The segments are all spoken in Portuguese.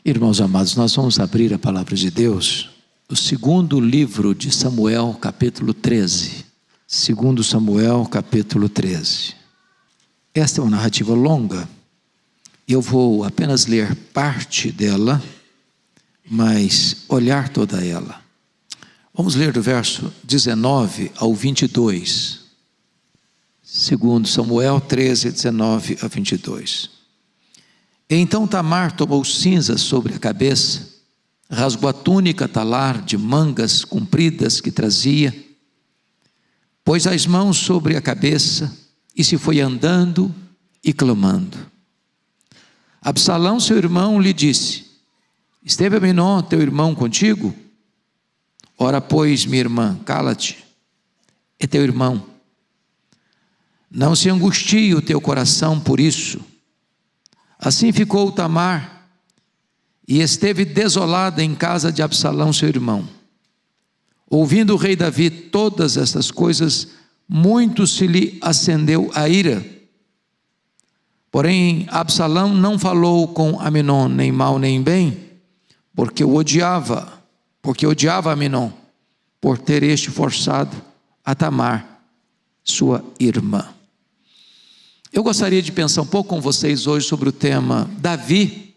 Irmãos amados, nós vamos abrir a palavra de Deus, o segundo livro de Samuel, capítulo 13. Segundo Samuel, capítulo 13. Esta é uma narrativa longa, eu vou apenas ler parte dela, mas olhar toda ela. Vamos ler do verso 19 ao 22. Segundo Samuel 13, 19 a 22. Então Tamar tomou cinzas sobre a cabeça, rasgou a túnica talar de mangas compridas que trazia, pôs as mãos sobre a cabeça e se foi andando e clamando. Absalão, seu irmão, lhe disse: esteve Amnon, teu irmão, contigo? Ora, pois, minha irmã, cala-te, é teu irmão. Não se angustie o teu coração por isso. Assim ficou Tamar e esteve desolada em casa de Absalão, seu irmão. Ouvindo o rei Davi todas estas coisas, muito se lhe acendeu a ira. Porém, Absalão não falou com Amnon, nem mal nem bem, porque odiava Amnon, por ter este forçado a Tamar, sua irmã. Eu gostaria de pensar um pouco com vocês hoje sobre o tema Davi,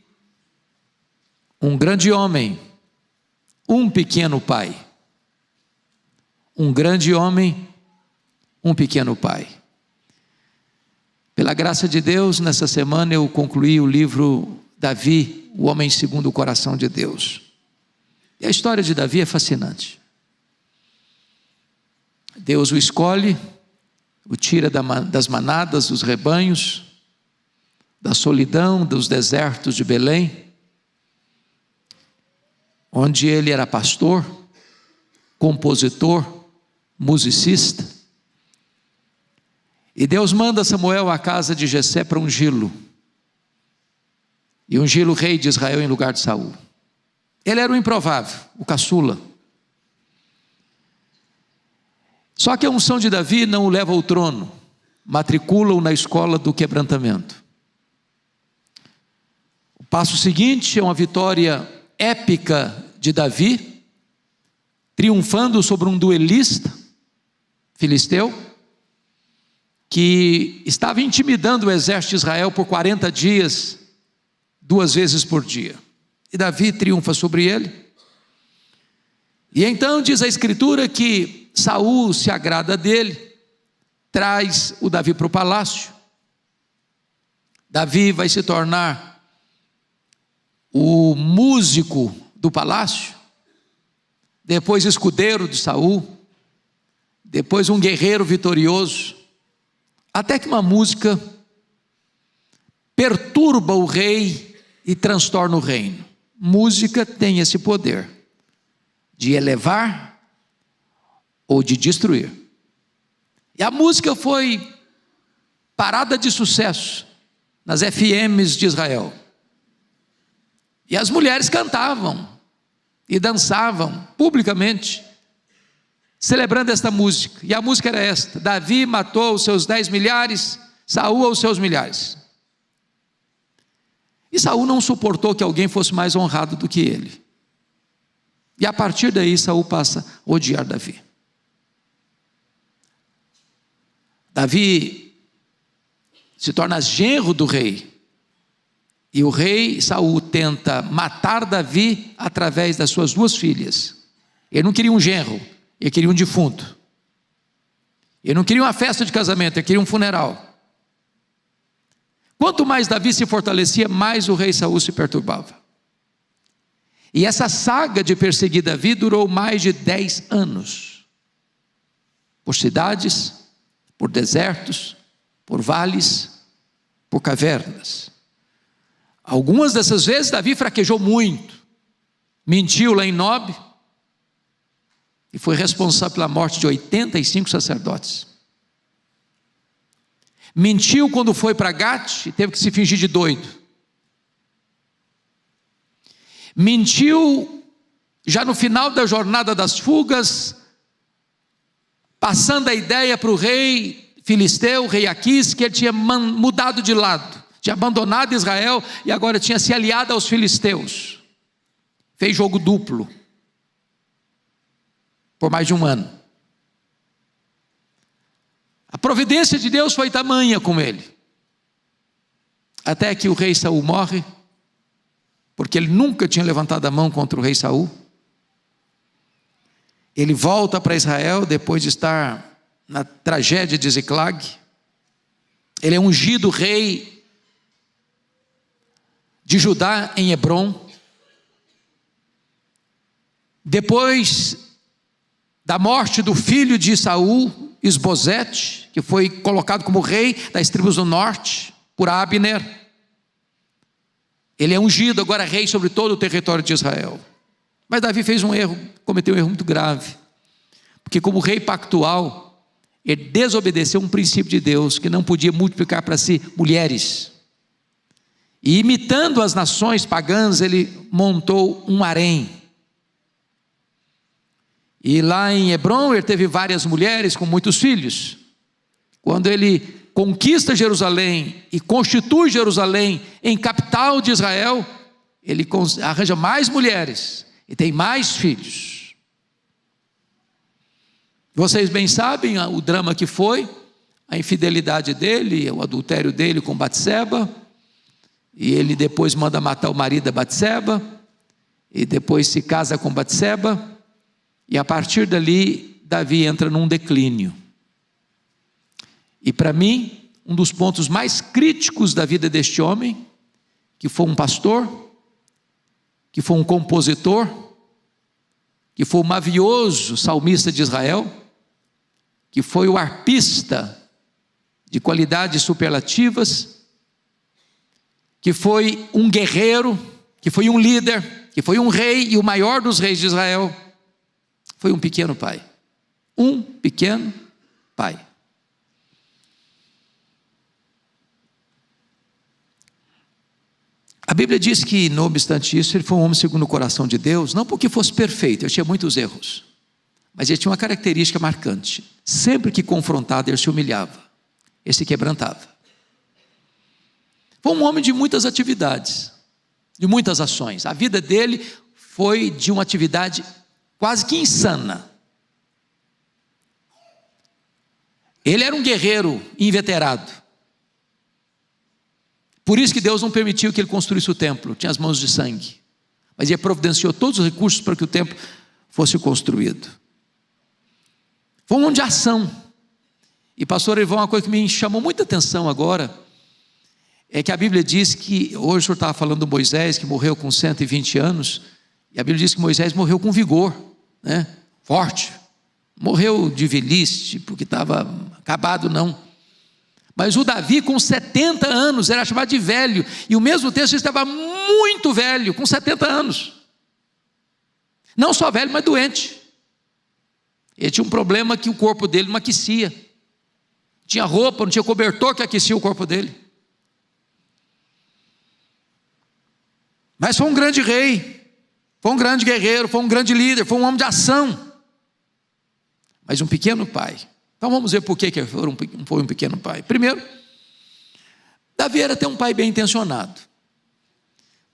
um grande homem, um pequeno pai. Um grande homem, um pequeno pai. Pela graça de Deus, nessa semana eu concluí o livro Davi, o homem segundo o coração de Deus. E a história de Davi é fascinante. Deus o escolhe, o tira das manadas, dos rebanhos, da solidão, dos desertos de Belém, onde ele era pastor, compositor, musicista. E Deus manda Samuel à casa de Jessé para ungí-lo, e ungí-lo rei de Israel em lugar de Saul. Ele era o improvável, o caçula. Só que a unção de Davi não o leva ao trono, matricula-o na escola do quebrantamento. O passo seguinte é uma vitória épica de Davi, triunfando sobre um duelista filisteu, que estava intimidando o exército de Israel por 40 dias, 2 vezes por dia. E Davi triunfa sobre ele. E então diz a escritura que Saul se agrada dele, traz o Davi para o palácio. Davi vai se tornar o músico do palácio, depois escudeiro de Saul, depois um guerreiro vitorioso, até que uma música perturba o rei e transtorna o reino. Música tem esse poder de elevar ou de destruir. E a música foi parada de sucesso nas FMs de Israel. E as mulheres cantavam e dançavam publicamente, celebrando esta música. E a música era esta: Davi matou os seus 10 milhares, Saul aos seus milhares. E Saul não suportou que alguém fosse mais honrado do que ele. E a partir daí Saul passa a odiar Davi. Davi se torna genro do rei. E o rei Saul tenta matar Davi através das suas 2 filhas. Ele não queria um genro, ele queria um defunto. Ele não queria uma festa de casamento, ele queria um funeral. Quanto mais Davi se fortalecia, mais o rei Saul se perturbava. E essa saga de perseguir Davi durou mais de 10 anos. Por cidades, por desertos, por vales, por cavernas. Algumas dessas vezes Davi fraquejou muito, mentiu lá em Nob, e foi responsável pela morte de 85 sacerdotes. Mentiu quando foi para Gate e teve que se fingir de doido. Mentiu já no final da jornada das fugas, passando a ideia para o rei filisteu, o rei Aquis, que ele tinha mudado de lado, tinha abandonado Israel e agora tinha se aliado aos filisteus. fez jogo duplo por mais de um ano. A providência de Deus foi tamanha com ele, até que o rei Saul morre, porque ele nunca tinha levantado a mão contra o rei Saul. Ele volta para Israel depois de estar na tragédia de Ziclag. Ele é ungido rei de Judá em Hebrom. Depois da morte do filho de Saul, Isbosete, que foi colocado como rei das tribos do norte por Abner, ele é ungido agora rei sobre todo o território de Israel. Mas Davi fez um erro, cometeu um erro muito grave, porque como rei pactual, ele desobedeceu um princípio de Deus, que não podia multiplicar para si mulheres, e imitando as nações pagãs, ele montou um harém. E lá em Hebrom ele teve várias mulheres com muitos filhos. Quando ele conquista Jerusalém e constitui Jerusalém em capital de Israel, ele arranja mais mulheres e tem mais filhos. Vocês bem sabem o drama que foi, a infidelidade dele, o adultério dele com Batseba, e ele depois manda matar o marido da Batseba, e depois se casa com Batseba, e a partir dali Davi entra num declínio. E para mim, um dos pontos mais críticos da vida deste homem, que foi um pastor, que foi um compositor, que foi o mavioso salmista de Israel, que foi o arpista de qualidades superlativas, que foi um guerreiro, que foi um líder, que foi um rei e o maior dos reis de Israel, foi um pequeno pai. Um pequeno pai. A Bíblia diz que, não obstante isso, ele foi um homem segundo o coração de Deus, não porque fosse perfeito, ele tinha muitos erros, mas ele tinha uma característica marcante: sempre que confrontado, ele se humilhava, ele se quebrantava. Foi um homem de muitas atividades, de muitas ações. A vida dele foi de uma atividade quase que insana. Ele era um guerreiro inveterado. Por isso que Deus não permitiu que ele construísse o templo, tinha as mãos de sangue, mas ele providenciou todos os recursos para que o templo fosse construído. Foi um homem de ação. E pastor Ivan, uma coisa que me chamou muita atenção agora, é que a Bíblia diz que, hoje o senhor estava falando do Moisés, que morreu com 120 anos, e a Bíblia diz que Moisés morreu com vigor, né? Forte, morreu de velhice, porque estava acabado, não. Mas o Davi com 70 anos, era chamado de velho, e o mesmo texto estava muito velho, com 70 anos, não só velho, mas doente. Ele tinha um problema que o corpo dele não aquecia, tinha roupa, não tinha cobertor que aquecia o corpo dele. Mas foi um grande rei, foi um grande guerreiro, foi um grande líder, foi um homem de ação, mas um pequeno pai. Então vamos ver por que foi um pequeno pai. Primeiro, Davi era até um pai bem intencionado.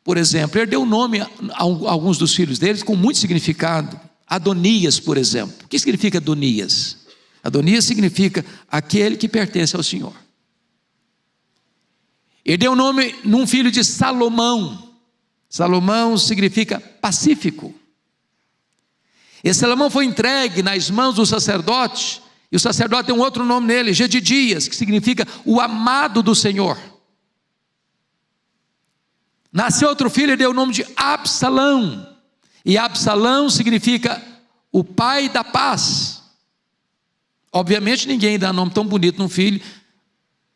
Por exemplo, ele deu nome a alguns dos filhos deles com muito significado. Adonias, por exemplo. O que significa Adonias? Adonias significa aquele que pertence ao Senhor. Ele deu nome num filho de Salomão. Salomão significa pacífico. Esse Salomão foi entregue nas mãos do sacerdote, e o sacerdote tem um outro nome nele, Gedidias, que significa o amado do Senhor. Nasceu outro filho, ele deu o nome de Absalão, e Absalão significa o pai da paz. Obviamente ninguém dá nome tão bonito num filho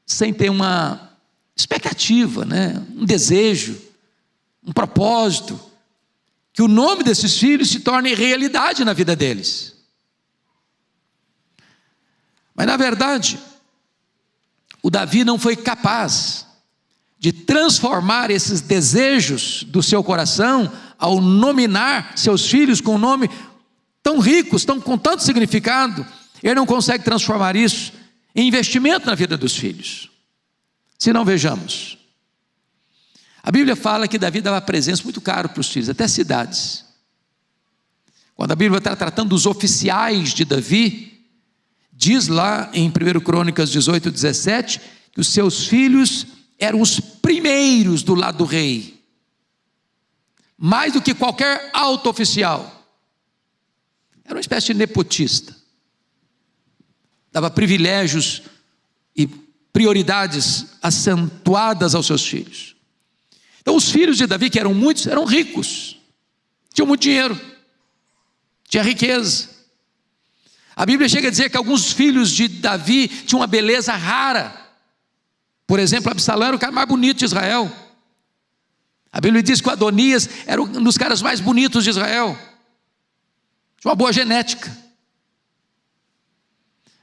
sem ter uma expectativa, né? Um desejo, um propósito, que o nome desses filhos se torne realidade na vida deles. Mas na verdade, o Davi não foi capaz de transformar esses desejos do seu coração ao nominar seus filhos com um nome tão ricos, com tanto significado. Ele não consegue transformar isso em investimento na vida dos filhos. Se não, vejamos. A Bíblia fala que Davi dava presença muito caro para os filhos, até cidades. Quando a Bíblia está tratando dos oficiais de Davi, diz lá em 1 Crônicas 18, 17, que os seus filhos eram os primeiros do lado do rei, mais do que qualquer alto oficial. Era uma espécie de nepotista, dava privilégios e prioridades acentuadas aos seus filhos. Então os filhos de Davi, que eram muitos, eram ricos, tinham muito dinheiro, tinha riqueza. A Bíblia chega a dizer que alguns filhos de Davi tinham uma beleza rara. Por exemplo, Absalão era o cara mais bonito de Israel. A Bíblia diz que o Adonias era um dos caras mais bonitos de Israel. Tinha uma boa genética.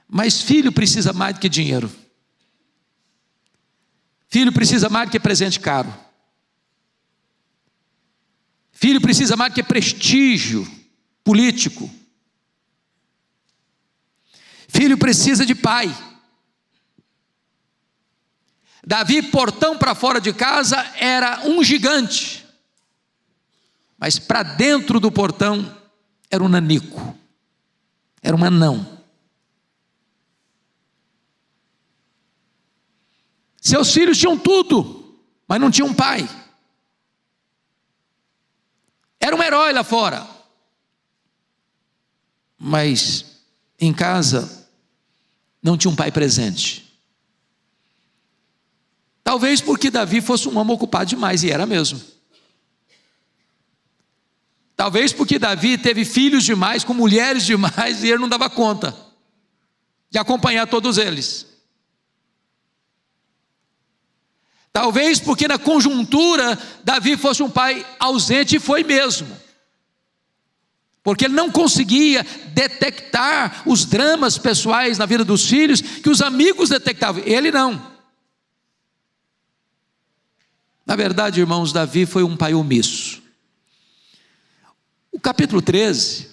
Mas filho precisa mais do que dinheiro. Filho precisa mais do que presente caro. Filho precisa mais do que prestígio político. Filho precisa de pai. Davi, portão para fora de casa, era um gigante, mas para dentro do portão era um nanico, era um anão. Seus filhos tinham tudo, mas não tinham pai. Era um herói lá fora, mas em casa não tinha um pai presente. Talvez porque Davi fosse um homem ocupado demais, e era mesmo. Talvez porque Davi teve filhos demais, com mulheres demais, e ele não dava conta de acompanhar todos eles. Talvez porque na conjuntura Davi fosse um pai ausente, e foi mesmo, porque ele não conseguia detectar os dramas pessoais na vida dos filhos que os amigos detectavam, ele não. Na verdade, irmãos, Davi foi um pai omisso. O capítulo 13,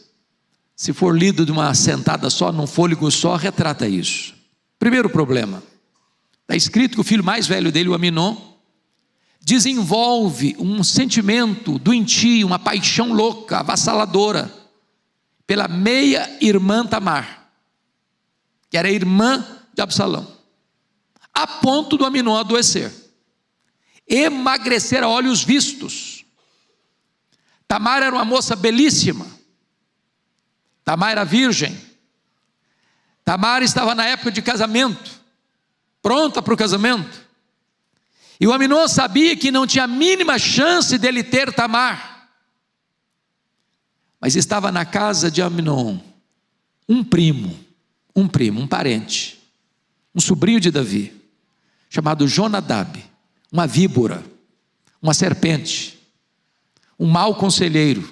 se for lido de uma sentada só, num fôlego só, retrata isso. Primeiro problema, está escrito que o filho mais velho dele, o Aminon, desenvolve um sentimento doentio, uma paixão louca, avassaladora, pela meia-irmã Tamar, que era irmã de Absalão, a ponto do Aminon adoecer, emagrecer a olhos vistos. Tamar era uma moça belíssima, Tamar era virgem, Tamar estava na época de casamento, pronta para o casamento, e o Aminon sabia que não tinha a mínima chance dele ter Tamar, mas estava na casa de Aminon um primo, um parente, um sobrinho de Davi, chamado Jonadab, uma víbora, uma serpente, um mau conselheiro,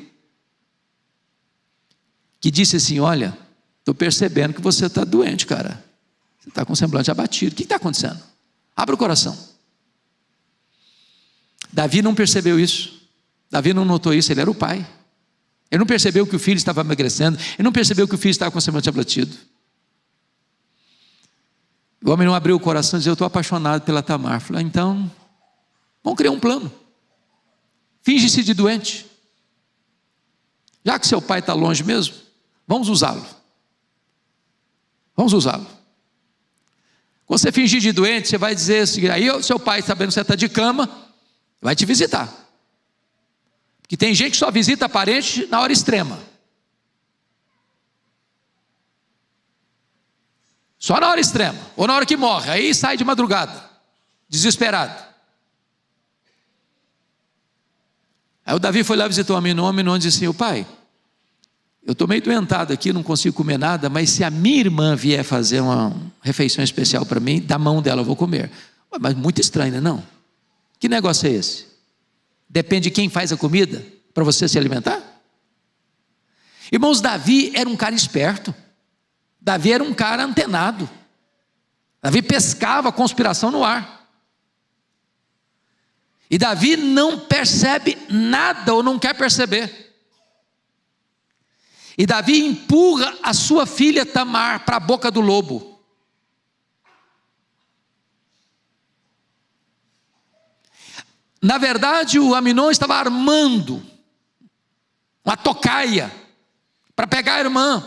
que disse assim: olha, estou percebendo que você está doente, cara, você está com o semblante abatido, o que está acontecendo? Abre o coração. Davi não percebeu isso, Davi não notou isso, ele era o pai, ele não percebeu que o filho estava emagrecendo, ele não percebeu que o filho estava com o semblante abatido. O homem não abriu o coração e disse: eu estou apaixonado pela Tamar. Falei: então vamos criar um plano, finge-se de doente, já que seu pai está longe mesmo, vamos usá-lo. Quando você fingir de doente, você vai dizer assim, aí o seu pai, sabendo que você está de cama, vai te visitar, porque tem gente que só visita parente na hora extrema, só na hora extrema, ou na hora que morre, aí sai de madrugada, desesperado. Aí o Davi foi lá, visitou o Aminon disse assim: pai, eu estou meio doentado aqui, não consigo comer nada, mas se a minha irmã vier fazer uma refeição especial para mim, da mão dela eu vou comer. Mas muito estranho, né? Não? Que negócio é esse? Depende de quem faz a comida para você se alimentar? Irmãos, Davi era um cara esperto, Davi era um cara antenado, Davi pescava a conspiração no ar. E Davi não percebe nada, ou não quer perceber. E Davi empurra a sua filha Tamar para a boca do lobo. Na verdade, o Aminon estava armando uma tocaia para pegar a irmã,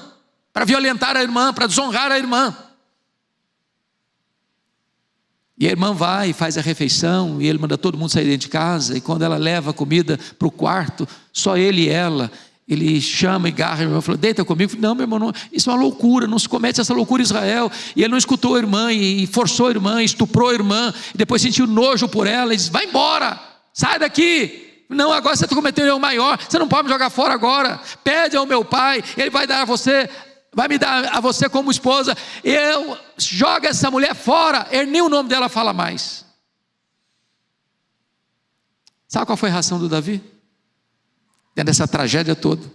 para violentar a irmã, para desonrar a irmã. E a irmã vai e faz a refeição, e ele manda todo mundo sair dentro de casa, e quando ela leva a comida para o quarto, só ele e ela, ele chama e garra a irmã e fala: deita comigo. Não, meu irmão, não, isso é uma loucura, não se comete essa loucura em Israel. E ele não escutou a irmã, e forçou a irmã, estuprou a irmã, e depois sentiu nojo por ela, e disse: vai embora, sai daqui. Não, agora você está cometendo um erro maior, você não pode me jogar fora agora. Pede ao meu pai, ele vai dar a você, vai me dar a você como esposa. Eu jogo essa mulher fora. Ele nem o nome dela fala mais. Sabe qual foi a reação do Davi? Dentro dessa tragédia toda,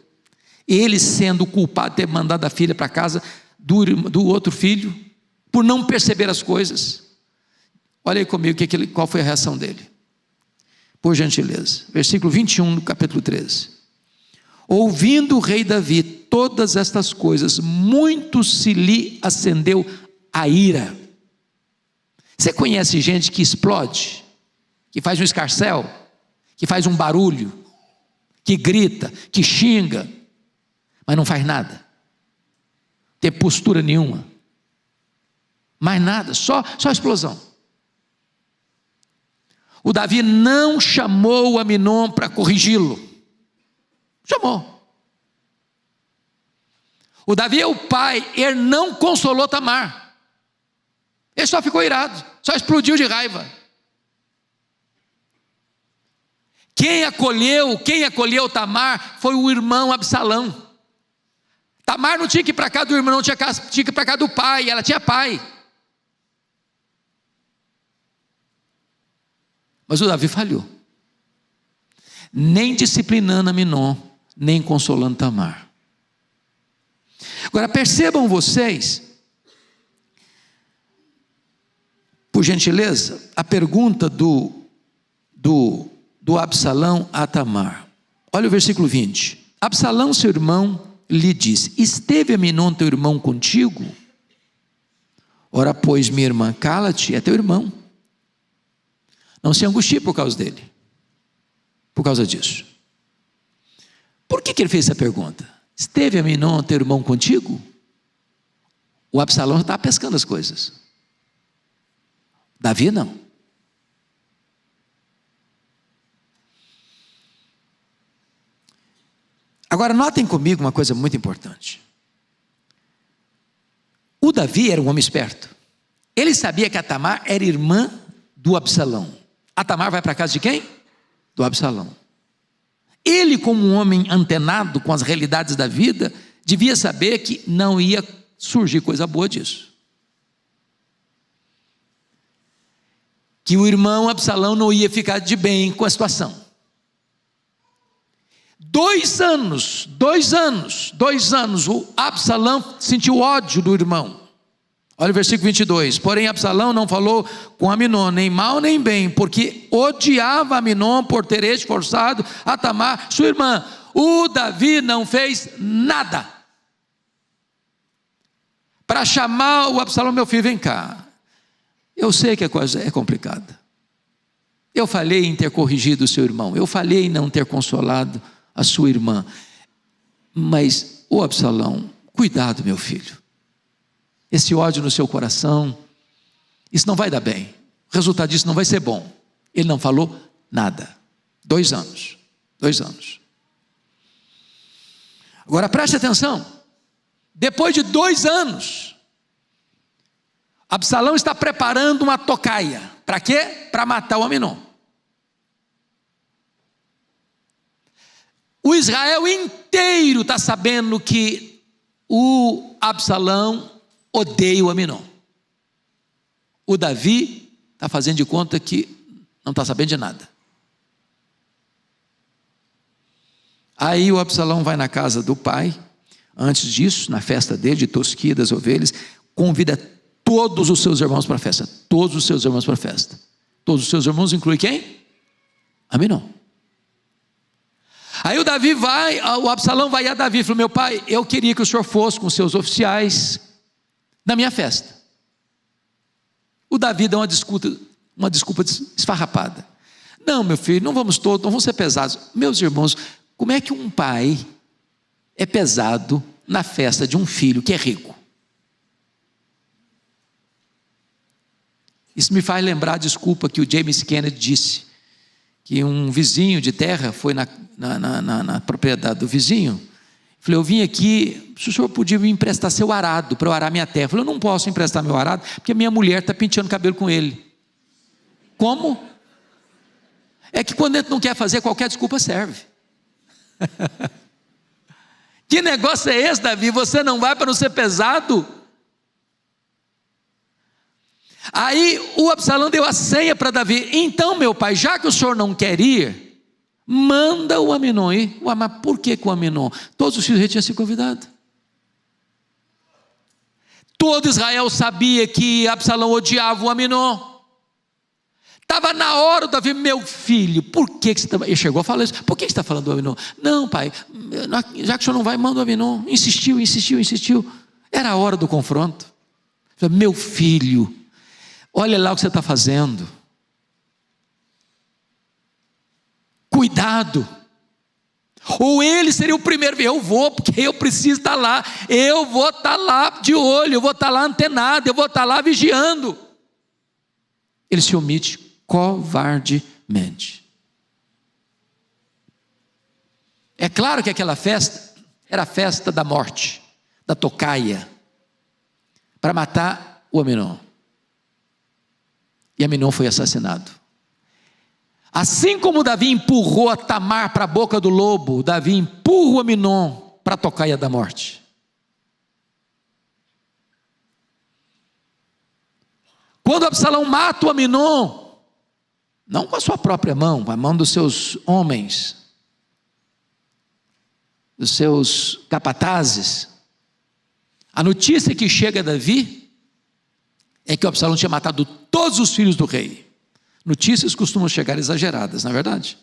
ele sendo culpado de ter mandado a filha para casa do outro filho, por não perceber as coisas. Olha aí comigo qual foi a reação dele, por gentileza. Versículo 21 do capítulo 13. Ouvindo o rei Davi todas estas coisas, muito se lhe acendeu a ira. Você conhece gente que explode, que faz um escarcéu, que faz um barulho, que grita, que xinga, mas não faz nada, não tem postura nenhuma, mais nada, só explosão. O Davi não chamou o Aminon para corrigi-lo, chamou. O Davi é o pai, ele não consolou Tamar, ele só ficou irado, só explodiu de raiva. Quem acolheu Tamar foi o irmão Absalão. Tamar não tinha que ir para cá do irmão, não tinha que ir para cá do pai, ela tinha pai. Mas o Davi falhou, nem disciplinando Aminon, nem consolando Tamar. Agora percebam vocês, por gentileza, a pergunta do Absalão a Tamar. Olha o versículo 20. Absalão, seu irmão, lhe disse: esteve Aminon teu irmão contigo? Ora, pois, minha irmã, cala-te, é teu irmão. Não se angustie por causa dele, por causa disso. Por que ele fez essa pergunta? Esteve Aminon teu irmão contigo? O Absalão está pescando as coisas, Davi não. Agora notem comigo uma coisa muito importante. O Davi era um homem esperto. Ele sabia que a Tamar era irmã do Absalão. A Tamar vai para a casa de quem? Do Absalão. Ele, como um homem antenado com as realidades da vida, devia saber que não ia surgir coisa boa disso. Que o irmão Absalão não ia ficar de bem com a situação. 2 anos, o Absalão sentiu ódio do irmão. Olha o versículo 22. Porém Absalão não falou com Aminon, nem mal nem bem, porque odiava Aminon por ter esforçado a Tamar, sua irmã. O Davi não fez nada para chamar o Absalão: meu filho, vem cá. Eu sei que a coisa é complicada. Eu falhei em ter corrigido o seu irmão, eu falhei em não ter consolado a sua irmã, mas, ô Absalão, cuidado, meu filho, esse ódio no seu coração, isso não vai dar bem, o resultado disso não vai ser bom. Ele não falou nada. 2 anos. Agora preste atenção, depois de 2 anos, Absalão está preparando uma tocaia, para quê? Para matar o Aminon. O Israel inteiro está sabendo que o Absalão odeia o Aminon. O Davi está fazendo de conta que não está sabendo de nada. Aí o Absalão vai na casa do pai. Antes disso, na festa dele, de tosquia das ovelhas, convida todos os seus irmãos para a festa. Todos os seus irmãos para a festa. Todos os seus irmãos incluem quem? Aminon. Aí o Absalão vai a Davi e falou: meu pai, eu queria que o senhor fosse com seus oficiais na minha festa. O Davi dá uma desculpa esfarrapada. Não, meu filho, não vamos todos, não vamos ser pesados. Meus irmãos, como é que um pai é pesado na festa de um filho que é rico? Isso me faz lembrar, desculpa, que o James Kennedy disse, que um vizinho de terra foi na propriedade do vizinho, falou: eu vim aqui, se o senhor podia me emprestar seu arado para eu arar minha terra. Eu falei: eu não posso emprestar meu arado, porque a minha mulher está penteando cabelo com ele. Como? É que quando a gente não quer fazer, qualquer desculpa serve. Que negócio é esse, Davi? Você não vai para não ser pesado? Aí o Absalão deu a senha para Davi: então, meu pai, já que o senhor não quer ir, manda o Aminon ir. Ué, mas por que com o Aminon? Todos os filhos tinham sido convidados. Todo Israel sabia que Absalão odiava o Aminon. Estava na hora, Davi: meu filho, por que você está... Ele chegou a falar isso: por que você está falando do Aminon? Não, pai, já que o senhor não vai, manda o Aminon. Insistiu. Era a hora do confronto. Meu filho, olha lá o que você está fazendo. Cuidado. Ou ele seria o primeiro: eu vou, porque eu preciso estar lá. Eu vou estar lá de olho, eu vou estar lá antenado, eu vou estar lá vigiando. Ele se omite covardemente. É claro que aquela festa era a festa da morte, da tocaia, para matar o Aminon. E Aminon foi assassinado. Assim como Davi empurrou a Tamar para a boca do lobo, Davi empurra o Aminon para a tocaia da morte. Quando Absalão mata o Aminon, não com a sua própria mão, com a mão dos seus homens, dos seus capatazes, a notícia que chega a Davi é que o Absalão tinha matado todos os filhos do rei. Notícias costumam chegar exageradas, não é verdade?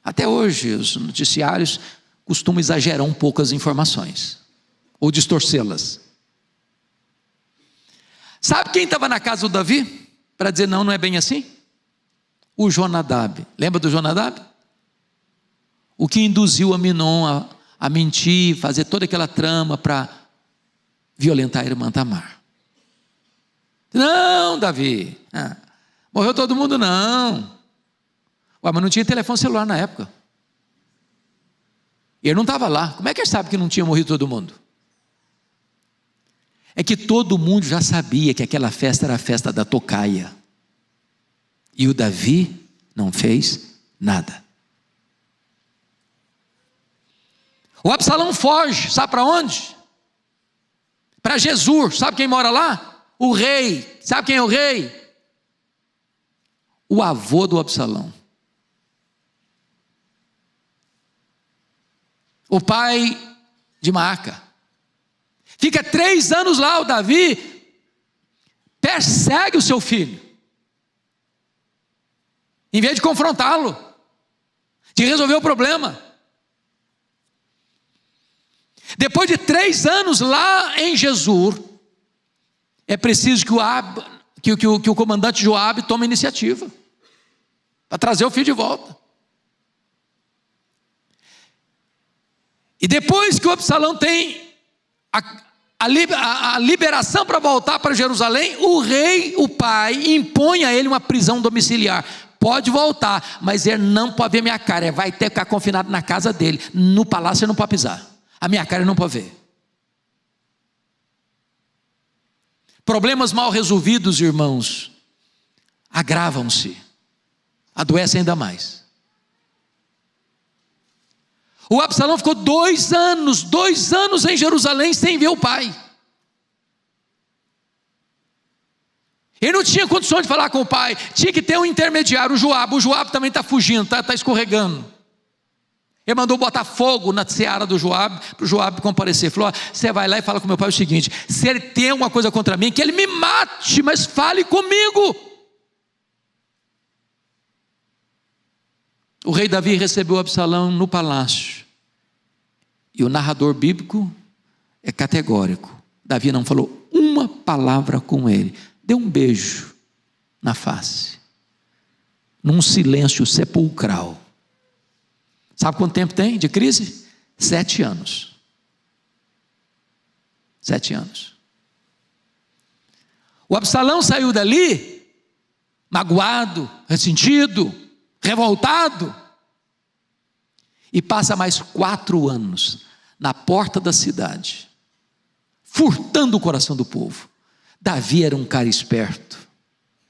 Até hoje os noticiários costumam exagerar um pouco as informações, ou distorcê-las. Sabe quem estava na casa do Davi para dizer: não é bem assim? O Jonadab. Lembra do Jonadab? O que induziu Aminon a mentir, fazer toda aquela trama para violentar a irmã Tamar. Não, Davi, morreu todo mundo, não. Ué, mas não tinha telefone celular na época. E ele não estava lá. Como é que ele sabe que não tinha morrido todo mundo? É que todo mundo já sabia que aquela festa era a festa da tocaia. E o Davi não fez nada. O Absalão foge, sabe para onde? Para Jesus. Sabe quem mora lá? O rei. Sabe quem é o rei? O avô do Absalão. O pai de Maaca. Fica 3 anos lá. O Davi persegue o seu filho, em vez de confrontá-lo, de resolver o problema. Depois de 3 anos lá em Jesus, é preciso que o comandante Joabe tome iniciativa para trazer o filho de volta. E depois que o Absalão tem a liberação para voltar para Jerusalém, o rei, o pai, impõe a ele uma prisão domiciliar. Pode voltar, mas ele não pode ver minha cara, ele vai ter que ficar confinado na casa dele. No palácio ele não pode pisar, a minha cara ele não pode ver. Problemas mal resolvidos, irmãos, agravam-se, adoecem ainda mais. O Absalão ficou 2 anos em Jerusalém sem ver o pai. Ele não tinha condições de falar com o pai, tinha que ter um intermediário, o Joabe também está fugindo, está escorregando. Ele mandou botar fogo na seara do Joabe, para o Joabe comparecer. Falou: você vai lá e fala com meu pai o seguinte: se ele tem alguma coisa contra mim, que ele me mate, mas fale comigo. O rei Davi recebeu Absalão no palácio, e o narrador bíblico é categórico: Davi não falou uma palavra com ele, deu um beijo na face, num silêncio sepulcral. Sabe quanto tempo tem de crise? 7 anos. 7 anos. O Absalão saiu dali magoado, ressentido, revoltado, e passa mais 4 anos na porta da cidade, furtando o coração do povo. Davi era um cara esperto,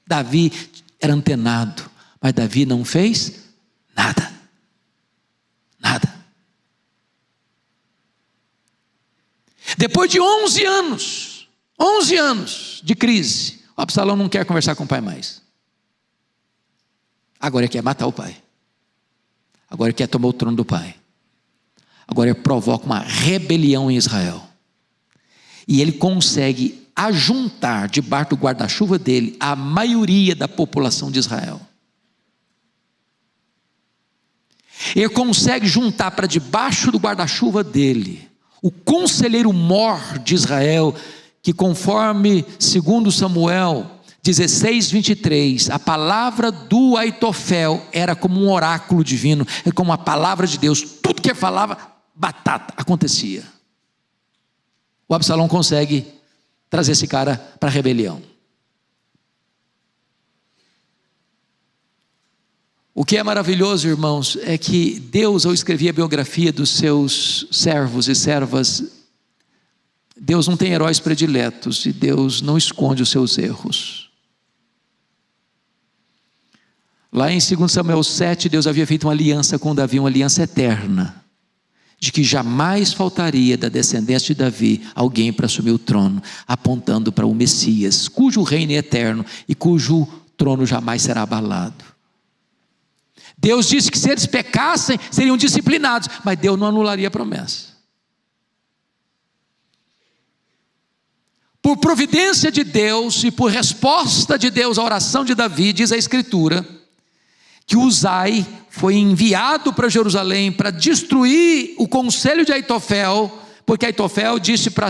Davi era antenado, mas Davi não fez nada. Nada. Depois de 11 anos de crise, o Absalão não quer conversar com o pai mais. Agora ele quer matar o pai. Agora ele quer tomar o trono do pai. Agora ele provoca uma rebelião em Israel. E ele consegue ajuntar debaixo do guarda-chuva dele a maioria da população de Israel. Ele consegue juntar para debaixo do guarda-chuva dele o conselheiro mor de Israel, que conforme segundo Samuel 16:23, a palavra do Aitofel era como um oráculo divino, é como a palavra de Deus, tudo que ele falava, batata, acontecia. O Absalão consegue trazer esse cara para a rebelião. O que é maravilhoso, irmãos, é que Deus, ao escrever a biografia dos seus servos e servas, Deus não tem heróis prediletos e Deus não esconde os seus erros. Lá em 2 Samuel 7, Deus havia feito uma aliança com Davi, uma aliança eterna, de que jamais faltaria da descendência de Davi alguém para assumir o trono, apontando para o Messias, cujo reino é eterno e cujo trono jamais será abalado. Deus disse que se eles pecassem, seriam disciplinados, mas Deus não anularia a promessa. Por providência de Deus e por resposta de Deus à oração de Davi, diz a Escritura, que Uzai foi enviado para Jerusalém para destruir o conselho de Aitofel, porque Aitofel disse para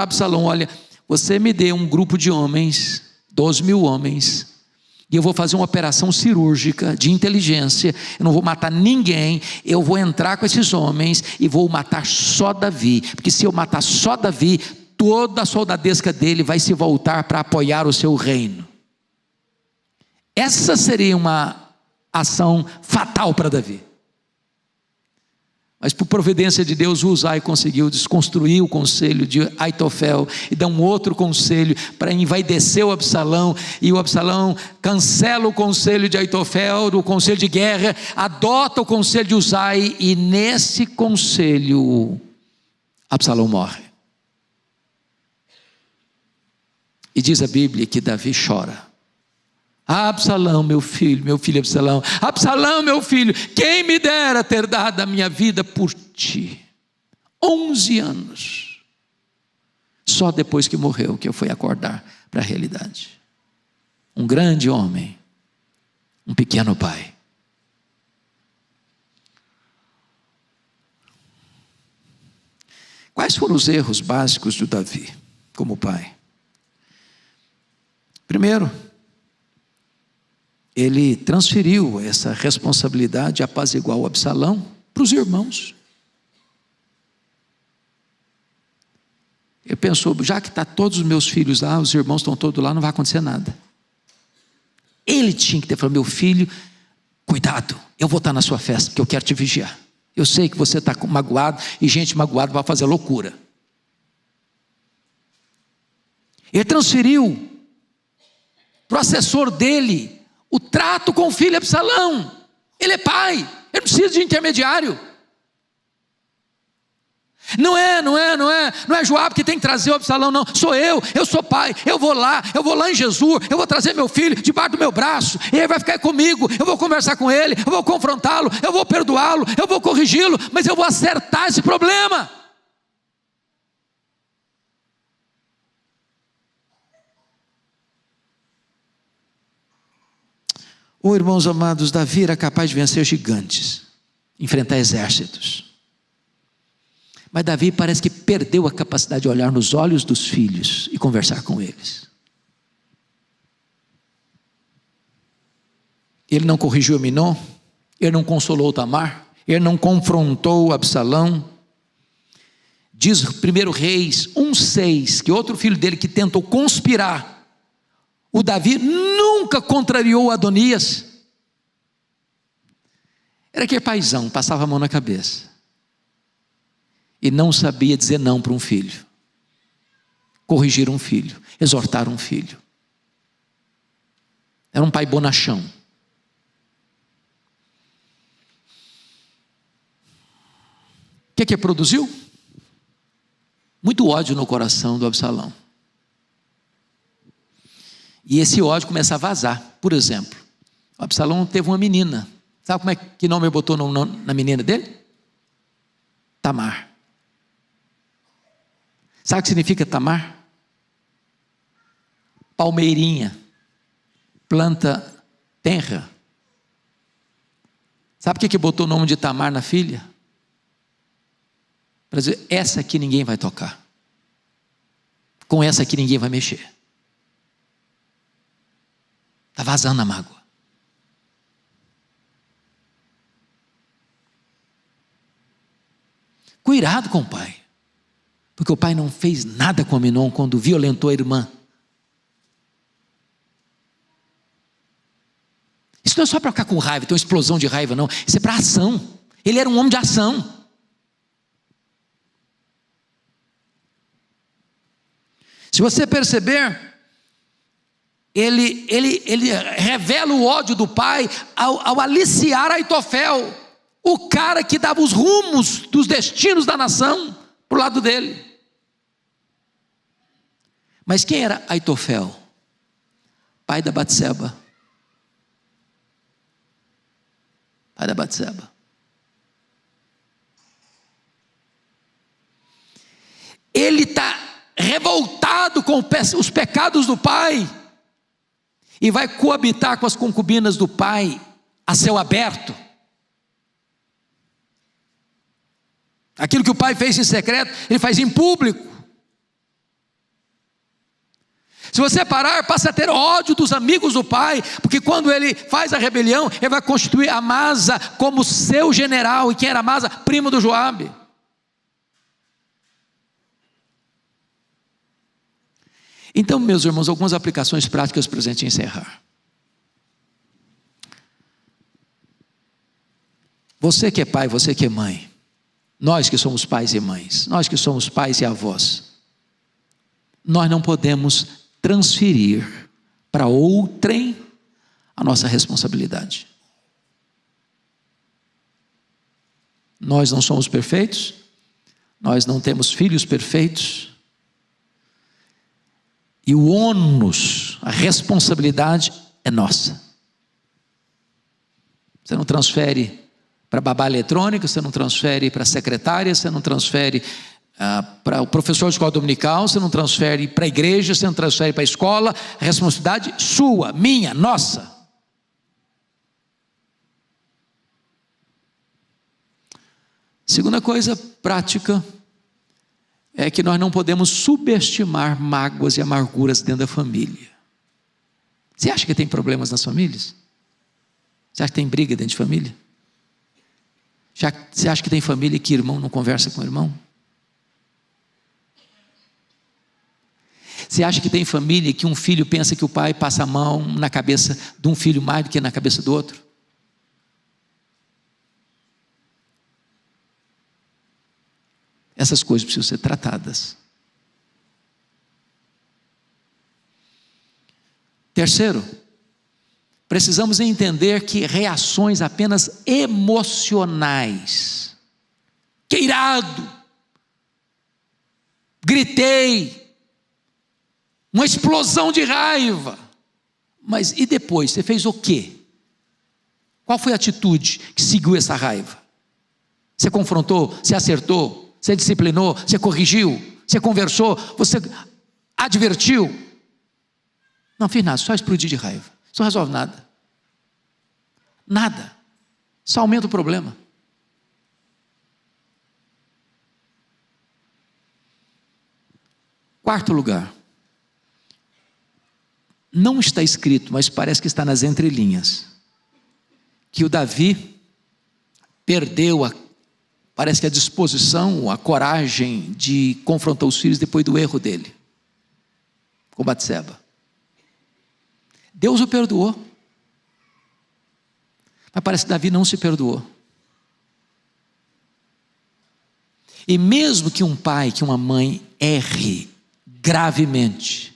Absalão: olha, você me dê um grupo de homens, 12.000 homens, e eu vou fazer uma operação cirúrgica de inteligência, eu não vou matar ninguém, eu vou entrar com esses homens e vou matar só Davi, porque se eu matar só Davi, toda a soldadesca dele vai se voltar para apoiar o seu reino. Essa seria uma ação fatal para Davi. Mas por providência de Deus, Uzai conseguiu desconstruir o conselho de Aitofel e dar um outro conselho para envaidecer o Absalão, e o Absalão cancela o conselho de Aitofel, o conselho de guerra, adota o conselho de Uzai, e nesse conselho Absalão morre. E diz a Bíblia que Davi chora: Absalão, meu filho Absalão, Absalão, meu filho, quem me dera ter dado a minha vida por ti. 11 anos. Só depois que morreu que eu fui acordar para a realidade. Um grande homem, um pequeno pai. Quais foram os erros básicos de Davi como pai? Primeiro, ele transferiu essa responsabilidade de apaziguar o Absalão para os irmãos. Ele pensou: já que está todos os meus filhos lá, os irmãos estão todos lá, não vai acontecer nada. Ele tinha que ter falado: meu filho, cuidado, eu vou estar na sua festa, porque eu quero te vigiar. Eu sei que você está magoado, e gente magoada vai fazer loucura. Ele transferiu para o assessor dele o trato com o filho Absalão. Ele é pai, ele não precisa de intermediário. Não é Joabe que tem que trazer o Absalão, não. Sou eu sou pai, eu vou lá em Jesus, eu vou trazer meu filho debaixo do meu braço, e ele vai ficar comigo, eu vou conversar com ele, eu vou confrontá-lo, eu vou perdoá-lo, eu vou corrigi-lo, mas eu vou acertar esse problema. Oh, irmãos amados, Davi era capaz de vencer gigantes, enfrentar exércitos. Mas Davi parece que perdeu a capacidade de olhar nos olhos dos filhos e conversar com eles. Ele não corrigiu Aminon, ele não consolou Tamar, ele não confrontou Absalão. Diz 1 Reis 1,6, que outro filho dele que tentou conspirar, o Davi nunca contrariou Adonias. Era aquele paizão, passava a mão na cabeça, e não sabia dizer não para um filho, corrigir um filho, exortar um filho. Era um pai bonachão. O que produziu? Muito ódio no coração do Absalão. E esse ódio começa a vazar. Por exemplo, o Absalão teve uma menina. Sabe como é que nome ele botou na menina dele? Tamar. Sabe o que significa Tamar? Palmeirinha, planta tenra. Sabe o que botou o nome de Tamar na filha? Para dizer, essa aqui ninguém vai tocar, com essa aqui ninguém vai mexer. Está vazando a mágoa. Cuidado com o pai, porque o pai não fez nada com Aminon quando violentou a irmã. Isso não é só para ficar com raiva, ter uma explosão de raiva, não. Isso é para ação. Ele era um homem de ação. Se você perceber, ele revela o ódio do pai ao aliciar Aitofel, o cara que dava os rumos dos destinos da nação para o lado dele. Mas quem era Aitofel? Pai da Batseba. Pai da Batseba. Ele está revoltado com os pecados do pai, e vai coabitar com as concubinas do pai a céu aberto. Aquilo que o pai fez em secreto, ele faz em público. Se você parar, passa a ter ódio dos amigos do pai, porque quando ele faz a rebelião, ele vai constituir Amasa como seu general. E quem era Amasa? Primo do Joabe. Então, meus irmãos, algumas aplicações práticas para a gente encerrar. Você que é pai, você que é mãe, nós que somos pais e mães, nós que somos pais e avós, nós não podemos transferir para outrem a nossa responsabilidade. Nós não somos perfeitos, nós não temos filhos perfeitos, e o ônus, a responsabilidade é nossa. Você não transfere para babá eletrônica, você não transfere para a secretária, você não transfere para o professor de escola dominical, você não transfere para a igreja, você não transfere para a escola. A responsabilidade sua, minha, nossa. Segunda coisa prática é que nós não podemos subestimar mágoas e amarguras dentro da família. Você acha que tem problemas nas famílias? Você acha que tem briga dentro de família? Você acha que tem família que irmão não conversa com irmão? Você acha que tem família que um filho pensa que o pai passa a mão na cabeça de um filho mais do que na cabeça do outro? Essas coisas precisam ser tratadas. Terceiro, precisamos entender que reações apenas emocionais, que irado, gritei, uma explosão de raiva, mas e depois, você fez o quê? Qual foi a atitude que seguiu essa raiva? Você confrontou, você acertou, você disciplinou, você corrigiu, você conversou, você advertiu? Não fiz nada, só explodi de raiva. Isso não resolve nada. Nada. Só aumenta o problema. Quarto lugar. Não está escrito, mas parece que está nas entrelinhas. que o Davi perdeu parece que a disposição, a coragem de confrontar os filhos depois do erro dele com Batseba. Deus o perdoou, mas parece que Davi não se perdoou. E mesmo que um pai, que uma mãe erre gravemente,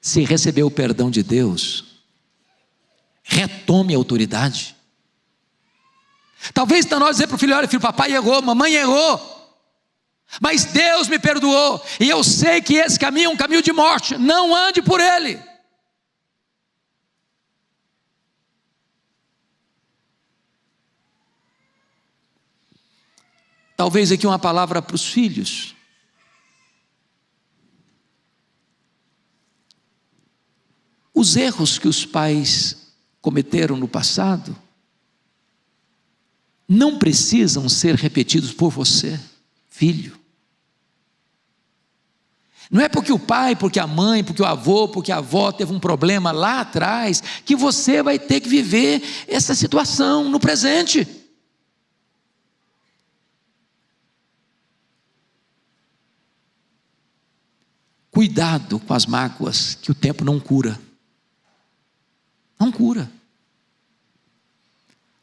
se receber o perdão de Deus, retome a autoridade. Talvez para nós dizer para o filho: olha filho, papai errou, mamãe errou, mas Deus me perdoou, e eu sei que esse caminho é um caminho de morte, não ande por ele. Talvez aqui uma palavra para os filhos. Os erros que os pais cometeram no passado não precisam ser repetidos por você, filho. Não é porque o pai, porque a mãe, porque o avô, porque a avó teve um problema lá atrás, que você vai ter que viver essa situação no presente. Cuidado com as mágoas que o tempo não cura. Não cura.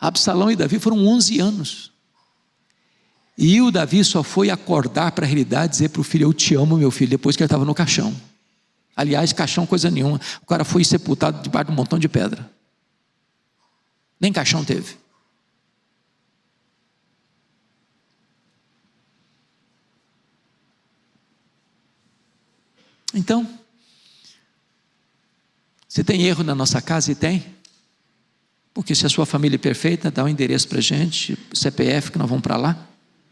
Absalão e Davi foram 11 anos. E o Davi só foi acordar para a realidade, dizer para o filho: eu te amo, meu filho, depois que ele estava no caixão. Aliás, caixão coisa nenhuma. O cara foi sepultado debaixo de um montão de pedra. Nem caixão teve. Então, se tem erro na nossa casa, e tem, porque se a sua família é perfeita, dá um endereço para a gente, CPF, que nós vamos para lá,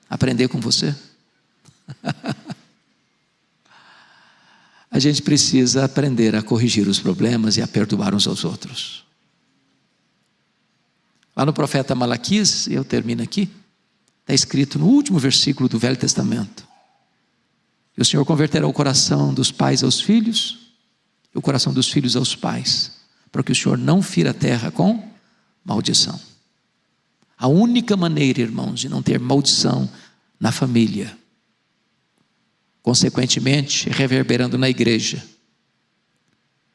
aprender com você. A gente precisa aprender a corrigir os problemas e a perdoar uns aos outros. Lá no profeta Malaquias, eu termino aqui, está escrito no último versículo do Velho Testamento: e o Senhor converterá o coração dos pais aos filhos, e o coração dos filhos aos pais, para que o Senhor não fira a terra com maldição. A única maneira, irmãos, de não ter maldição na família, consequentemente reverberando na igreja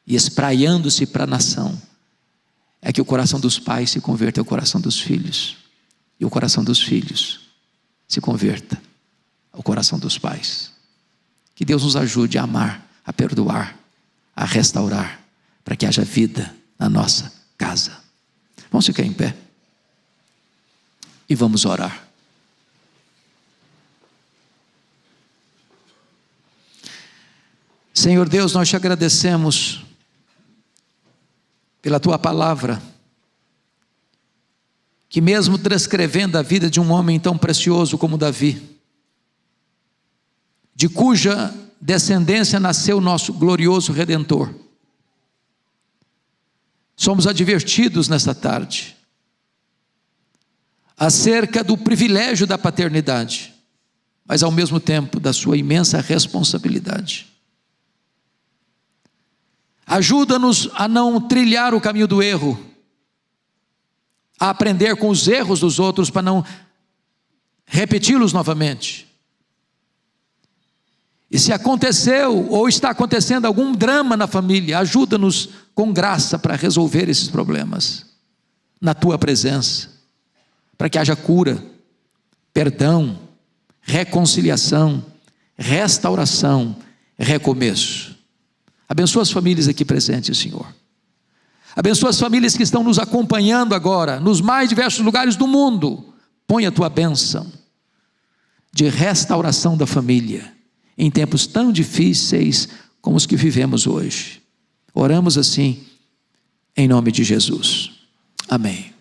e espraiando-se para a nação, é que o coração dos pais se converta ao coração dos filhos, e o coração dos filhos se converta ao coração dos pais. Que Deus nos ajude a amar, a perdoar, a restaurar, para que haja vida na nossa casa. Vamos ficar em pé e vamos orar. Senhor Deus, nós te agradecemos pela tua palavra, que mesmo descrevendo a vida de um homem tão precioso como Davi, de cuja descendência nasceu nosso glorioso Redentor, somos advertidos nesta tarde acerca do privilégio da paternidade, mas ao mesmo tempo da sua imensa responsabilidade. Ajuda-nos a não trilhar o caminho do erro, a aprender com os erros dos outros para não repeti-los novamente. E se aconteceu ou está acontecendo algum drama na família, ajuda-nos com graça para resolver esses problemas na tua presença, para que haja cura, perdão, reconciliação, restauração, recomeço. Abençoa as famílias aqui presentes, Senhor. Abençoa as famílias que estão nos acompanhando agora, nos mais diversos lugares do mundo. Põe a tua bênção de restauração da família em tempos tão difíceis como os que vivemos hoje. Oramos assim, em nome de Jesus. Amém.